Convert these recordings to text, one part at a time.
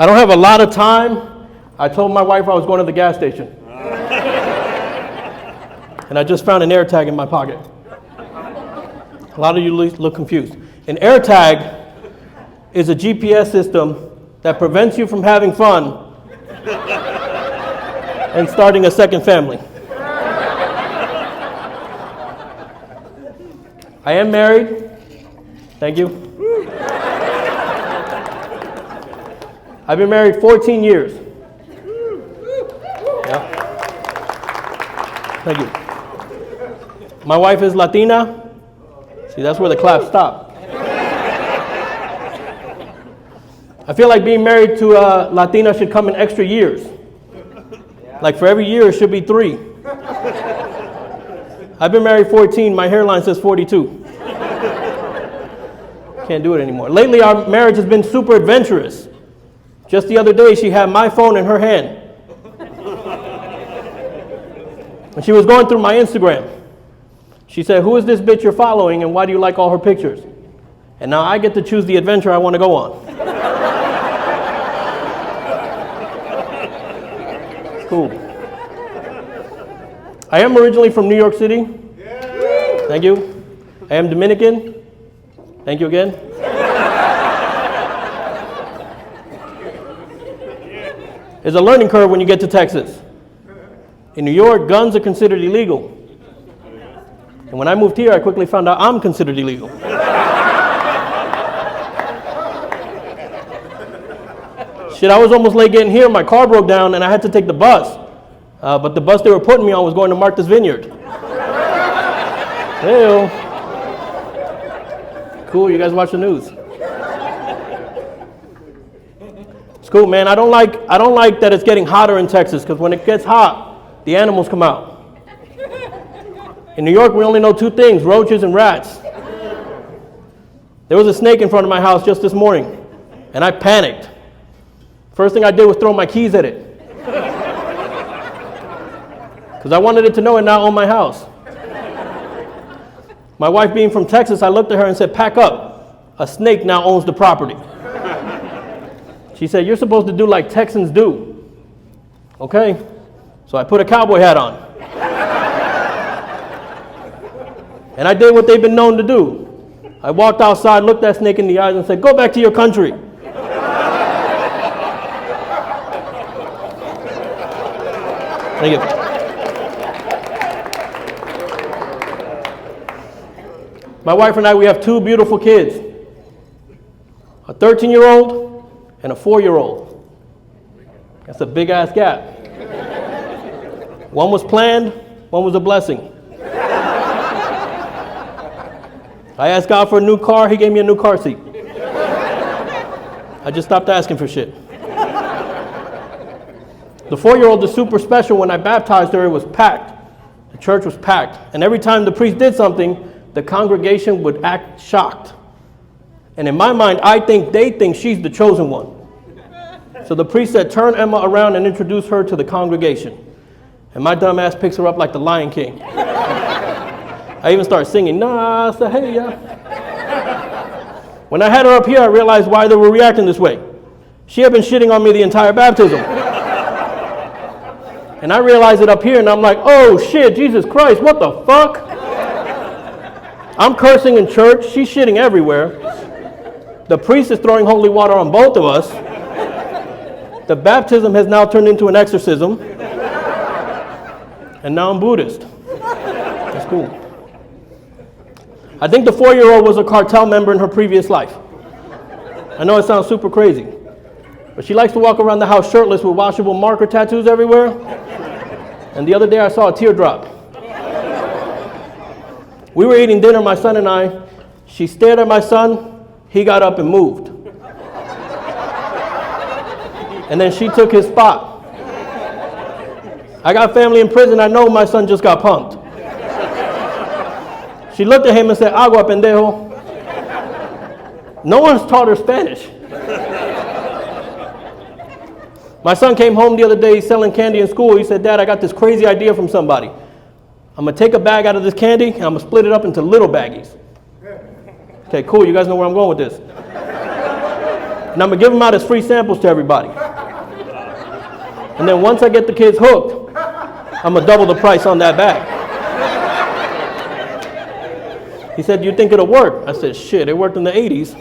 I don't have a lot of time. I told my wife I was going to the gas station. And I just found an AirTag in my pocket. A lot of you look confused. An AirTag is a GPS system that prevents you from having fun and starting a second family. I am married. Thank you. I've been married 14 years. Yeah. Thank you. My wife is Latina. See, that's where the clap stopped. I feel like being married to a Latina should come in extra years. Like for every year, it should be 3. I've been married 14. My hairline says 42. Can't do it anymore. Lately, our marriage has been super adventurous. Just the other day, she had my phone in her hand. And she was going through my Instagram. She said, "Who is this bitch you're following and why do you like all her pictures?" And now I get to choose the adventure I want to go on. It's cool. I am originally from New York City. Thank you. I am Dominican. Thank you again. There's a learning curve when you get to Texas. In New York, guns are considered illegal. And when I moved here, I quickly found out I'm considered illegal. Shit, I was almost late getting here. My car broke down and I had to take the bus. But the bus they were putting me on was going to Martha's Vineyard. Hey-o. Cool, you guys watch the news. It's cool, man. I don't like that it's getting hotter in Texas, because when it gets hot, the animals come out. In New York, we only know 2 things, roaches and rats. There was a snake in front of my house just this morning, and I panicked. First thing I did was throw my keys at it, because I wanted it to know it not owned my house. My wife being from Texas, I looked at her and said, "Pack up. A snake now owns the property." She said, "You're supposed to do like Texans do." Okay, so I put a cowboy hat on. And I did what they've been known to do. I walked outside, looked that snake in the eyes and said, "Go back to your country." Thank you. My wife and I, we have 2 beautiful kids, a 13-year-old and a 4-year-old. That's a big ass gap. One was planned, one was a blessing. I asked God for a new car, he gave me a new car seat. I just stopped asking for shit. The 4-year-old is super special. When I baptized her, it was packed. The church was packed. And every time the priest did something, the congregation would act shocked. And in my mind, I think they think she's the chosen one. So the priest said, "Turn Emma around and introduce her to the congregation." And my dumb ass picks her up like the Lion King. I even started singing, "Nah, Sahaya." When I had her up here, I realized why they were reacting this way. She had been shitting on me the entire baptism. And I realized it up here, and I'm like, "Oh shit, Jesus Christ, what the fuck?" I'm cursing in church, she's shitting everywhere. The priest is throwing holy water on both of us. The baptism has now turned into an exorcism. And now I'm Buddhist. That's cool. I think the 4-year-old was a cartel member in her previous life. I know it sounds super crazy, but she likes to walk around the house shirtless with washable marker tattoos everywhere. And the other day I saw a teardrop. We were eating dinner, my son and I. She stared at my son. He got up and moved. And then she took his spot. I got family in prison. I know my son just got punked. She looked at him and said, "Agua, pendejo." No one's taught her Spanish. My son came home the other day selling candy in school. He said, "Dad, I got this crazy idea from somebody. I'm going to take a bag out of this candy, and I'm going to split it up into little baggies." Okay, cool. You guys know where I'm going with this. And I'm going to give them out as free samples to everybody. And then once I get the kids hooked, I'm going to double the price on that bag. He said, "You think it'll work?" I said, "Shit, it worked in the 80s.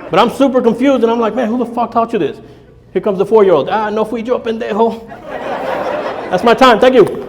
But I'm super confused, and I'm like, "Man, who the fuck taught you this?" Here comes the 4-year-old. "No fui yo, pendejo." That's my time. Thank you.